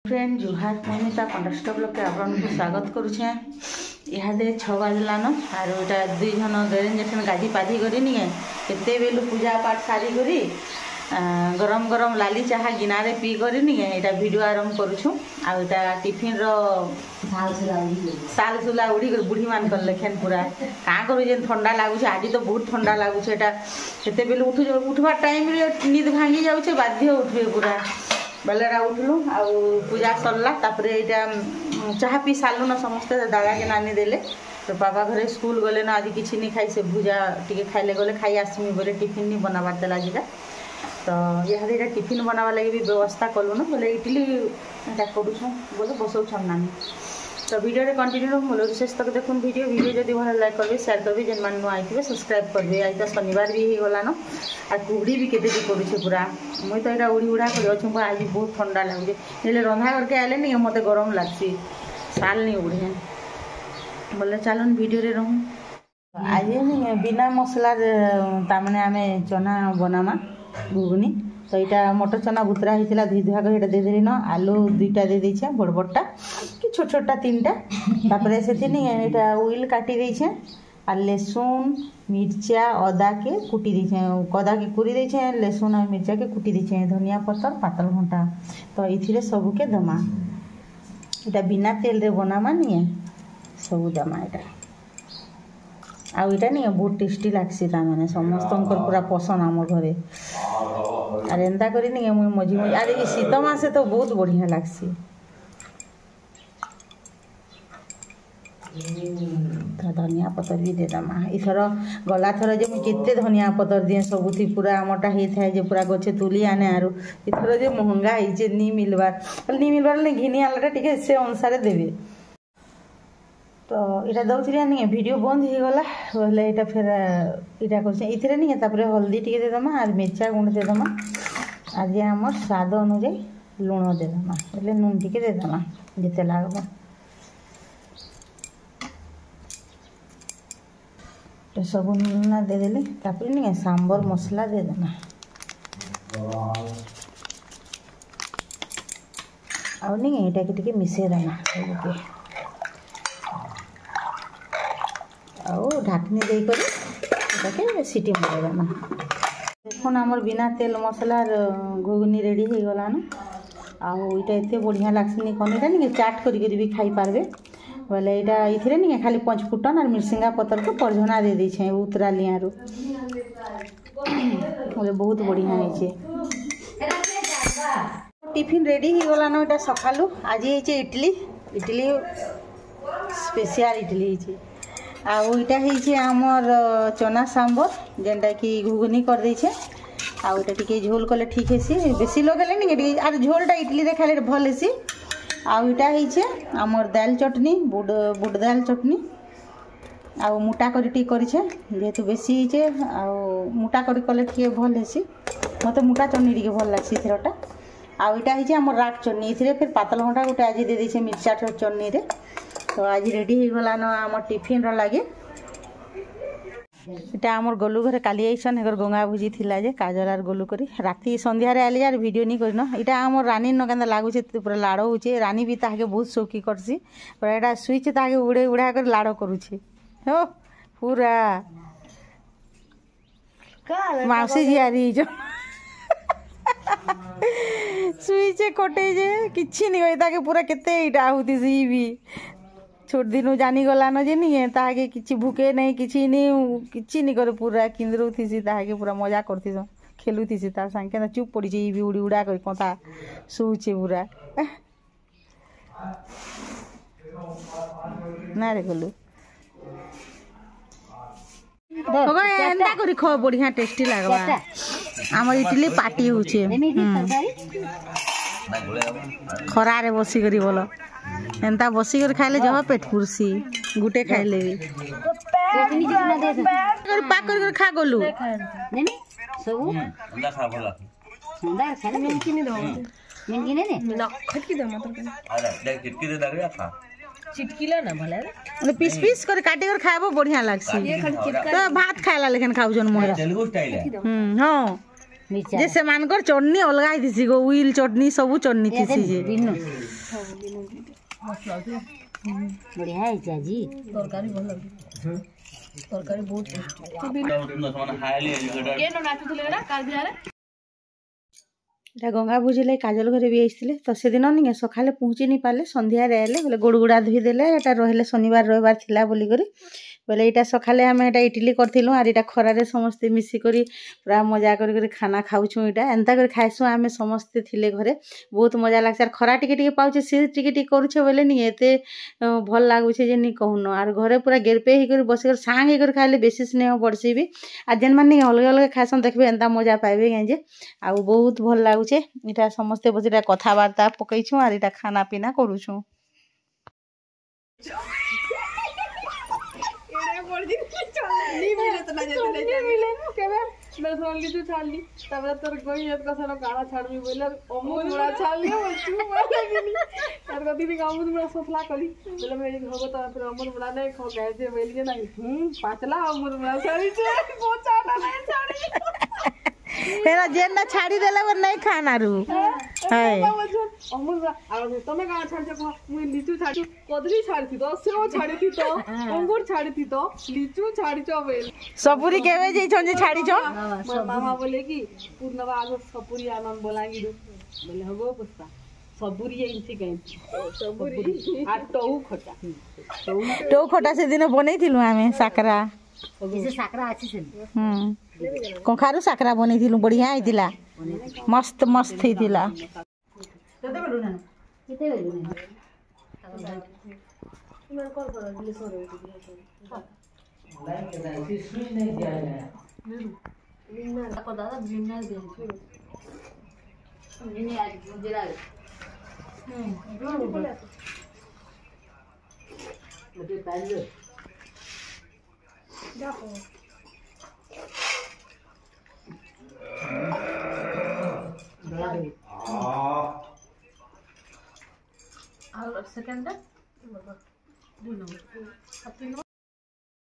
Friend जुहार Mamita condensed block के आपको स्वागत करुचे। इहादे 6 बजलान आर इटा 2 जन गरेन जखन गाधी पाधी करी निए केते बेलु पूजा पाठ सारी करी गरम गरम लाली चाहा गिनारे पी करी निए इटा वीडियो आरंभ करूछु। आ इटा टिफिन रो साल सुला उड़ी कर बुढ़ी मान कर लेखेन पूरा का करू जे ठंडा लागु छे। आज तो बहुत ठंडा लागु छे। एटा केते बेलु उठवा टाइम रे नींद भांगी जाउ छे, बाध्य उठबे पूरा बेलेरा उठलु आ पूजा सरला। तापर यहाँ चाह पी सारू न समस्ते दादा के नानी देले तो पापा घरे स्कूल गले ना आज किसी नहीं खाई से भुजा टी खाइले गले खाई आसमी बोले टिफिन नहीं बनाबार देला जीरा तो यहाँ टिफिन बनावा लगे भी व्यवस्था कलु न बोले इडली करूँ बोले बसौ नानी। तो वीडियो रे कंटिन्यू मूल विशेष तक देखुन वीडियो जब भल लाइक करेंगे शेयर करेंगे जेन मान नुआ आइए सब्सक्राइब करेंगे। आज तो शनिवार भी हो गलान आ कुहड़ी भी केते पड़ुछे पूरा मुई तो यहाँ उड़ी उड़ा कर अच्छे आज बहुत ठंडा लगे हेल्ले रंधा करके आए नहीं मत गरम लगसी साल नहीं उड़े बोले चलन वीडियो रे रहूँ। आज नहीं बिना मसला तामने आम चना बनामा घुगनी तो यहाँ मटर चना बुतरा होता धुई धुआ कर दे देली न आलू 2टा दे देछे बड़ बड़टा कि छोट छोटा 3टा तापर से यहाँ उइल काटी देछे आ लहसुन मिर्चा अदा के कुटी देछे अदा के कुरी देछे लहसुन और मिर्चा के कुटी देछे धनिया पत्तर पातल घंटा तो इथिरे सबू के दमा यहाँ बिना तेल रे बनामा नहीं सबू दमा यहाँ आउ इटा नहीं बहुत टेस्टी लागसी ताने समस्त पूरा पसंद आम घरे आर एंता करी नहीं मुझे मझी मझी आर ये शीत मासे तो बहुत बढ़िया लागसी। तो धनिया पतर भी दे दमा इथर गला थर जे मुझे धनिया पतर दिए सबुथी पूरा आमटा होता है जो पूरा गचे तुली आने आरो इथर जो महंगा होइचे नहीं मिलबार घिनी आलाटा टिके से अनुसार देबे तो यहाँ दौर नहीं वीडियो बंद हो गला बोले यहाँ फिर यहाँ कर नहीं हल्दी टी देदमा और मिर्चा गुंड देदमा आज आम स्वाद अनुजाई लुण देदमा बोले नून टी देदमा जिते लगे तो सब नूना देदेली तापर नहीं सांबर मसला देदमा आ नहीं यहाँ के मिसे देमा आउ ढाकनी देकर सीटी मारदेमा देखुन आमर बिना तेल मसलार घुगनी रेडी हो गलान आउ इटा एते बढ़िया लागसी कौन इटा नहीं चाट करी भी खाई पारबे बोले यहाँ इथिरे नहीं खाली 5 फुटन और मिर्सिंगा पतर को परझना दे देछे उतरा लियारू बोले बहुत बढ़िया होइछे। टिफिन रेडी हो गलान इटा सकालू आज होइछे इडली स्पेशल इडली होइछे आईटा होइछे आमर चना सांबर जेनटा कि घुगनी कर देछे आईटा टिके झोल कले ठीक हेसी बेसी लगले नहीं आर झोलटा इडली रे खाले भल हेसी आईटा होइछे आमर दाल चटनी बुट दाल चटनी आ मोटा करी टी करिछे जेहेतु बेसी होइछे आ मोटा करी कले टिके भल हेसी मते मोटा चटनी टिके भल लागसी थेरटा आईटा होइछे आमर राग चटनी इथिरे फिर पातल घंटा गोटे आज दे देछे मिर्चा चटनी रे तो आज रेडी हो गलान आम टिफिन लगे इटा आमर गोलू घरे काली आईसन एकर गंगा भुजी थिला जे काजल आर गोलू करी राती संध्या रे आली यार वीडियो नहीं करिन इटा आमर रानी न केंदा लागुचे पूरा लाड़ो होचे रानी भी ताके बहुत शौकी करसी पर एटा सुइचे ताके उड़े उड़ा कर लाड़ो करूचे हो पूरा माउसी जी आरी जो सुइचे कोटे जे किछि नहीं होई ताके पूरा केते इटा होती सी भी छोट दिन जानी गलान जे नहीं ताके किछि भूके नहीं किछि नहीं करे पूरा किंद्रो थीसी ताके पूरा मजा करथी खेलु थीसी तार संगे ना चुप पड़ी जे भी उड़ी उड़ा कर कथा सुचे पूरा ना रे गोलू होगा एंता करी खो बढ़िया टेस्टी लागबा हमर इडली पार्टी होचे खरा रे बसी करी बोलो एंता बसी कर खाइले जब पेट पुरसी गुटे खाइले पाक कर खा गोलू सब अंडा खा भला अंडा खाने में किनी दो में किने ने न खटकी दो मतलब अरे देख चिटकी दे दरिया खा चिटकीला ना भला रे पीस पीस कर काटी कर खाबो बढ़िया लागसी तो भात खाइला लेकिन खाउ जन मोरा तेलुगु स्टाइल है हां मिर्चा जे से मानकर चटनी अलगा ही थी गो उइल चटनी सब चटनी थी जे बिनु बढ़िया है चाची तरकारी भल लगे तरकारी बहुत এটা গঙ্গা বুঝিলে কাজল ঘরে বি আসছিলে তো সেদিন নিয়ে সকালে পৌঁছি নি পারলে সন্ধ্যারে আইলে বলে গোড় গুড়া ধুই দেলে এটা রহিলে শনিবার রবিবার ଥିଲା বলি করে বলে এটা সকালে আমি এটা ইডলি করଥିଲୁ আর এটা খরারে সমস্তে মিশি করি পুরা মজা করি করে খানা খাউছু এটা এন্তা করে খাইছু আমি সমস্তে থিলে ঘরে বহুত মজা লাগছে আর খরা টিকে টিকে পাউছে সে টিকে টিকে করছে বলে নি এতে ভাল লাগুছে যে নি কহুন আর ঘরে পুরা গেরপে হি করে বসে করে সাং হি করে খাইলে বেশি স্নেহ পড়ছে বি আর যেন মানে অলগা অলগা খাইছন দেখবে এন্তা মজা পাইবে যে ଆଉ ବହୁତ ଭଲ ଲାଗୁଛେ ଏଇଟା ସମସ୍ତେ ବସି ଏଇଟା କଥାବାର୍ତ୍ତା ପକେଇଛୁ আর এটা ଖାନା ପିନା କରୁଛୁ मैं सोल की तू छाड़ ली तब तोर कोई एक कसर गाना छाड़ भी बोले अमूल मुड़ा छाड़ लियो तू बोले कि नहीं यार कदी भी अमूल मुड़ा सफला करी बोले मैं होगो तो फिर अमूल मुड़ा नहीं खो गए थे बोलिए नहीं पातला अमूल मुड़ा छाड़ी से बहुत चाटा नहीं छाड़ी हेरा जेन ना छाड़ी देला वर नहीं खाना रु हाय अमूल मुड़ा आ तमे गाना छाड़ जे मुई लीचू छाड़ी कदली छाड़ी थी तो सेव छाड़ी थी तो अंगूर छाड़ी थी तो लीचू छाड़ी छो बेल सपुरी केवे जई छन जे छाड़ी छो मामा बोले कि पूर्णवा आगो सपुरी आनंद बोलांगी बोले हगो पुष्पा सबुरी इनसे गई सबुरी आ टौ खटा टौ खटा से दिन बनैथिलु आमे साकरा जैसे साकरा अच्छे से कंखारू साकरा बनैथिलु बढ़िया आइतिला मस्त मस्त हितिला केते बेलु ना केते बेलु ना मैं कॉल कर दिले सोरे लाइन के स्विच नहीं दिया है विनर को दादा विनर दे इन्हें आज मुझे लगा मुझे पहले जाओ और सेकंड 2 नंबर